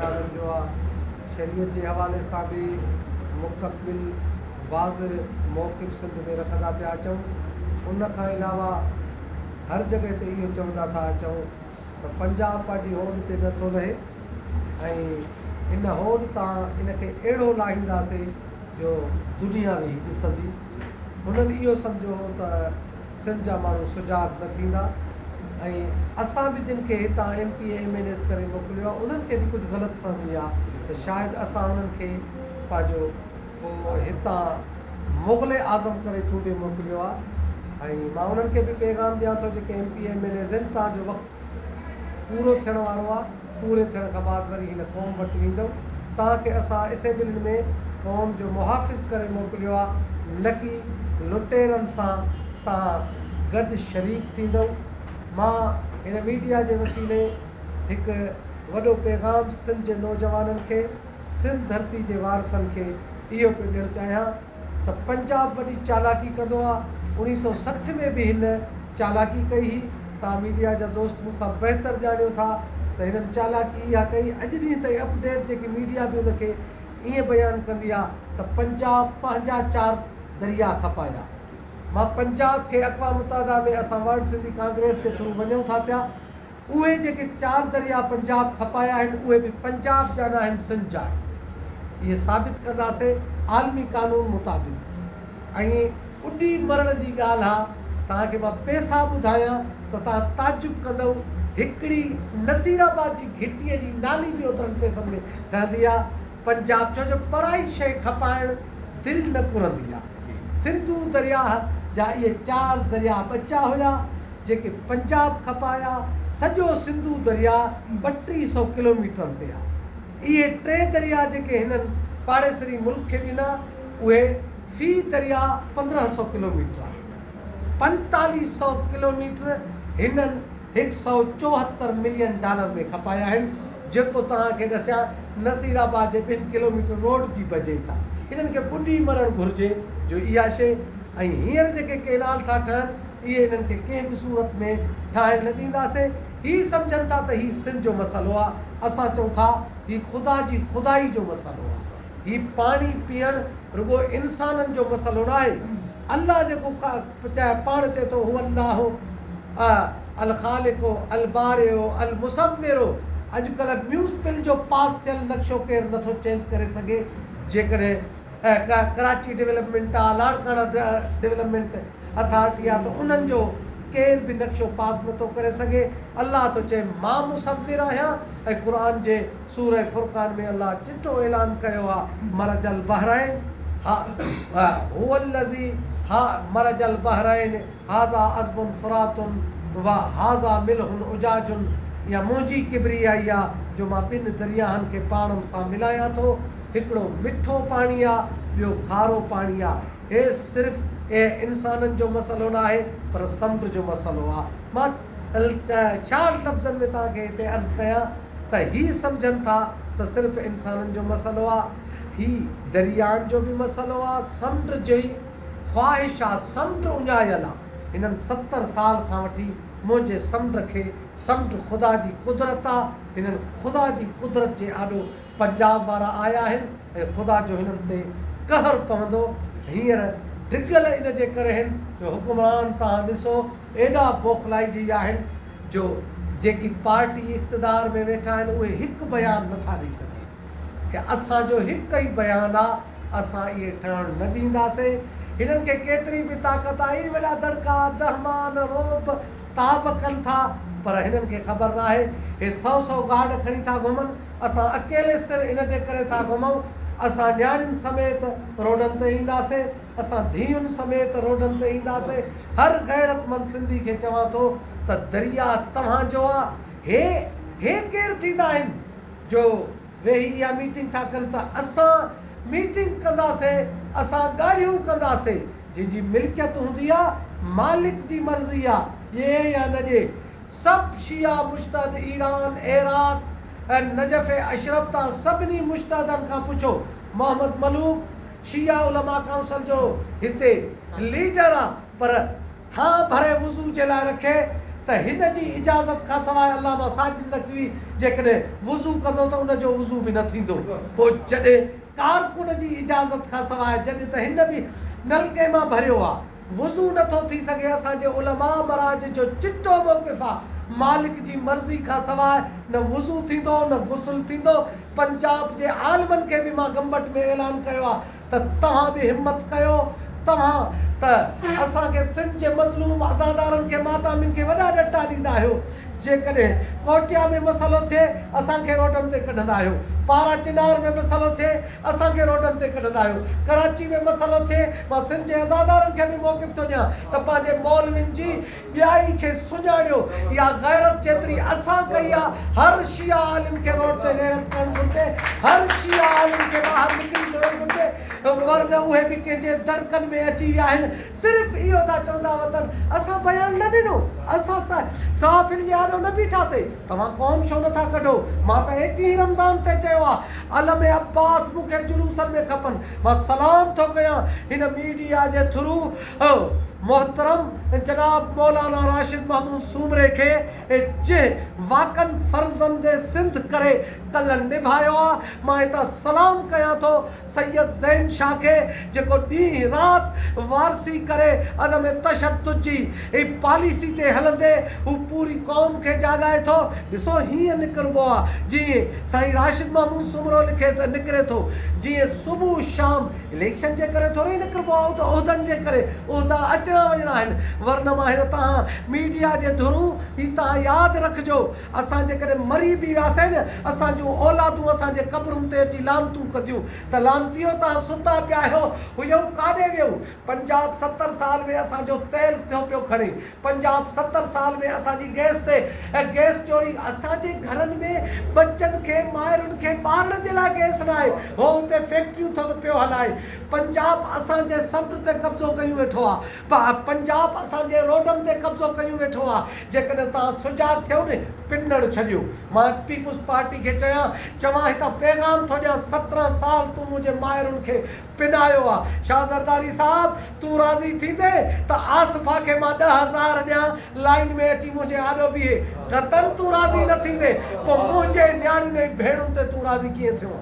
ॻाल्हियुनि जो आहे। शरीयत जे हवाले सां बि मुकमिल वाज़ मौक़िफ़ सिंध में रखंदा पिया अचूं। उन खां अलावा हर जॻह ते इहो चवंदा था अचूं त पंजाब पंहिंजी होड़ ते नथो रहे ऐं इन होड़ तां इनखे अहिड़ो लाहींदासीं जो दुनिया वेही ॾिसंदी। हुननि इहो सम्झो त सिंध जा माण्हू सुजाग न थींदा ऐं असां बि जिन खे हितां MP MNS करे मोकिलियो आहे उन्हनि खे बि कुझु ग़लति फ़हमी आहे त शायदि असां उन्हनि खे पंहिंजो पोइ हितां मुग़ल आज़म करे चूंडे मोकिलियो आहे। ऐं मां उन्हनि खे बि पैगाम ॾियां थो जेके MP MNS आहिनि, तव्हांजो वक़्तु पूरो थियण वारो आहे। पूरे थियण खां बाद वरी हिन क़ौम वटि वेंदो। तव्हांखे असां असेंबलियुनि में क़ौम जो मुहाफ़िज़ करे मोकिलियो आहे, न कि लुटेरनि सां तव्हां गॾु शरीक थींदव। मां हिन मीडिया जे वसीले हिकु वॾो पैगाम सिंध जे नौजवाननि खे, सिंध धरती जे वारसनि खे इहो पियो ॾियणु चाहियां त पंजाब वॾी चालाकी कंदो आहे। 1960 में बि हिन चालाकी कई हुई। तव्हां मीडिया जा दोस्त मूंखां बहितर ॼाणियो था त हिननि चालाकी इहा कई। अॼु ॾींहं ताईं अपडेट जेकी मीडिया बि उनखे ईअं बयानु कंदी आहे त पंजाब पंहिंजा 4 दरिया खपाया। मां पंजाब खे अक़वाम मुत्तहिदा में असां वर्ल्ड सिंधी कांग्रेस जे थ्रू वञूं था पिया। उहे जेके 4 दरिया पंजाब खपाया आहिनि उहे बि पंजाब जा न आहिनि, सिंध जा आहिनि। इहे साबित कंदासीं आलमी कानून मुताबिक़। ऐं उॾी मरण जी ॻाल्हि आहे। तव्हांखे मां पैसा ॿुधायां त तव्हां ताजुब कंदव। हिकिड़ी नसीराबाद जी घिटीअ जी नाली बि ओतिरनि पैसनि में ठहंदी आहे पंजाब, छो जो पराई शइ खपाइण दिलि न घुरंदी आहे। सिंधू दरिया जा इहे 4 दरिया बचा हुया जेके पंजाब खपाया। सॼो सिंधू दरिया 3200 किलोमीटर ते आहे। इहे 3 दरिया जेके हिननि पाड़ेसरी मुल्क खे ॾिना उहे फी दरिया 1500 किलोमीटर आहे। 4500 किलोमीटर हिननि $174 मिलियन में खपाया आहिनि, जेको तव्हांखे ॾसिया नसीराबाद जे 2 किलोमीटर रोड जी बजट आहे। हिननि खे ॿुॾी मरणु घुरिजे जो इहा शइ। ऐं हींअर जेके केनाल था ठहनि इहे हिननि खे कंहिं बि सूरत में ठाहिण न ॾींदासीं। हीअ सम्झनि था त हीअ सिंध जो मसइलो आहे। असां चऊं था हीअ ख़ुदा जी ख़ुदाई जो मसइलो आहे। हीअ पाणी पीअणु रुॻो इंसाननि जो मसइलो न आहे। अल्लाह जेको पाण चए थो हू अल्लाह अल ख़ालिक़ो अल बारियो अल मुसव्विरो। अॼुकल्ह म्यूनिसिपल जो पास थियल नक्शो केरु नथो चेंज करे सघे। जेकॾहिं कराची डेवलपमेंट आहे, लाड़काना डेवलपमेंट अथॉरिटी आहे, त उन्हनि जो केर बि नक्शो पास नथो करे सघे। अल्लाह थो चए मां मुसव्विर आहियां। ऐं क़ुर जे सूरह फुरक़ान में अल्लाह चिठो ऐलान कयो आहे मरजल बहरैन हुवल्लज़ी मरजल बहरैन हाज़ा अज़बुन फुरातुन व हाज़ा मिल्हुन उजाजुन। या मुंहिंजी किबरियाई आहे जो मां 2 दरियाहनि खे पाणनि सां मिलायां थो। हिकिड़ो मिठो पाणी आहे, ॿियो खारो पाणी आहे। हे सिर्फ़ु इंसाननि जो मसइलो न आहे पर समुंड जो मसइलो आहे। मां शार्ट लफ़्ज़नि में तव्हांखे हिते अर्ज़ु कयां त हीअ सम्झनि था त सिर्फ़ु इंसाननि जो मसइलो आहे। हीअ दरियानि जो बि मसइलो आहे, समुंड जी ख़्वाहिश आहे। समुंड उञायल आहे। हिननि 70 साल खां वठी मुंहिंजे समुंड खे, समुंड ख़ुदा जी कुदरत आहे। हिननि ख़ुदा जी कुदरत जे आॾो पंजाब वारा आया आहिनि ऐं ख़ुदा जो हिननि ते कहर पवंदो। हींअर डिगल इन जे करे आहिनि जो हुकुमरान तव्हां ॾिसो एॾा बौखलाइजी आहिनि जो जेकी पार्टी इक़्तिदार में वेठा आहिनि उहे हिकु बयानु नथा ॾेई सघनि कि असांजो हिकु ई बयानु आहे, असां इहे ठहणु न ॾींदासीं। हिननि खे केतिरी बि ताक़त आहे, वॾा दड़का दहमान रोब ताब कनि था, पर हिननि खे ख़बर न आहे हे 100 गार्ड खणी था घुमनि। असां अकेले सिर इन जे करे था घुमूं। असां न्याणियुनि समेत रोडनि ते ईंदासीं, असां धीउनि समेत रोडनि ते ईंदासीं। हर गैरतमंद सिंधी खे चवां थो त दरिया तव्हांजो आहे। हे केरु थींदा आहिनि जो वेही इहा मीटिंग था कनि त असां मीटिंग कंदासीं, असां ॻाल्हियूं कंदासीं। जंहिंजी मिल्कियत हूंदी आहे मालिक जी मर्ज़ी आहे, ॾिए या न ॾिए। सभु शिया मुश्तहद ईरान, इराक ऐं नजफ़ अशरफ तां सभिनी मुश्तहदनि खां पुछो। मोहम्मद मलूक शिया उलमा काउंसिल जो हिते लीडर आहे, पर थां भरे वुज़ू जे लाइ रखे त हिन जी इजाज़त खां सवाइ अल्लामा साजिद नक़वी जेकॾहिं वुज़ू कंदो त उनजो वुज़ू बि न थींदो। पोइ जॾहिं कारकुन जी इजाज़त खां सवाइ जॾहिं त हिन बि नलके मां भरियो आहे, वुज़ू नथो थी सघे, असांजे उलमा मराज जो चिटो मौक़िफ़ आहे, मालिक जी मर्ज़ी खां सवाइ न वुज़ू थींदो न गुस्ल थींदो। पंजाब जे आलिमनि खे बि मां गंबट में ऐलान कयो आहे त तव्हां बि हिम्मत कयो, तव्हां त असांखे सिंध जे मज़लूम अज़ादारनि खे मातामिन खे वॾा ॾटा ॾींदा आहियो। जेकॾहिं कोटिया में मसइलो थिए असांखे रोडनि ते कढंदा आहियो, पारा चिनार में मसइलो थिए असांखे रोडनि ते कढंदा आहियो, कराची में मसइलो थिए मां सिंध जे अज़ादारनि खे बि मौक़िफ़ थो ॾियां त पंहिंजे मौलविन जी ॿियाई खे सुञाणियो। इहा गैरत जेतिरी असां कई आहे, हर शिया आलिम खे रोड ते गैरत करणु घुरिजे, हर शिया आलिम खे ॿाहिरि निकिरी करणु घुरिजे, वरन उहे बि कंहिंजे दड़कनि में अची विया आहिनि। सिर्फ़ु इहो था चवंदा वतन, असां बयानु न ॾिनो, असां साफ़ हिन आॾो न बीठासीं, तव्हां क़ौम छो नथा कढो? मां त एक ई रमज़ान ते चयो आहे अलम अब्बास मूंखे जुलूसनि में खपनि। मां सलाम थो कयां हिन मीडिया जे थ्रू मोहतरम जनाब मौलाना राशिद महमूद सूमरे खे जे वाकन फर्ज़ंद सिंध करे कल निभायो आहे। मां हितां सलाम कयां थो सैयद ज़ैन शाह खे, जेको ॾींहुं राति वारसी करे अदम तशद्दुद जी पॉलिसी ते हलंदे हू पूरी क़ौम खे जाॻाए थो। ॾिसो हीअं निकिरबो आहे जीअं साईं राशिद महमूद सूमरो लिखे त निकिरे थो, जीअं सुबुह शाम इलेक्शन जे करे थोरी निकिरबो आहे, त उहिदनि जे करे उहिदा अचणा वञणा आहिनि। वरन मां हिन तव्हां मीडिया जे थ्रू ही तव्हां यादि रखिजो, असां जेकॾहिं मरी बि वियासीं न, असांजूं औलादूं असांजे क़बरुनि ते अची लानतूं कंदियूं त लानतियो तव्हां सुता पिया आहियो, हुयो काॾे वियो? पंजाब 70 साल में असांजो तेल थियो पियो खणे, पंजाब 70 साल में असांजी गैस ते गैस चोरी, असांजे घरनि में बच्चनि खे माइरुनि खे ॿारण जे लाइ गैस न आहे, हो हुते फैक्ट्रियूं थो पियो हलाए। पंजाब असांजे समुंड ते कब्ज़ो कयूं वेठो आहे, पंजाब असांजे रोडनि ते कब्ज़ो कयूं वेठो आहे। जेकॾहिं तव्हां सुजाॻ थियो न, पिनड़ छॾियो। मां पीपुल्स पार्टी खे चवां हितां पैगाम थो ॾियां, 17 साल तूं मुंहिंजे माइरुनि खे पिनायो आहे। शाह ज़रदारी साहब तूं राज़ी थींदे त आसिफ़ा खे मां 10,000 ॾियां, लाइन में अची मुंहिंजे आॾो बीहे। क़तन तूं राज़ी न थींदे पोइ मुंहिंजे न्याणियुनि ऐं भेणुनि ते तूं राज़ी कीअं थियो?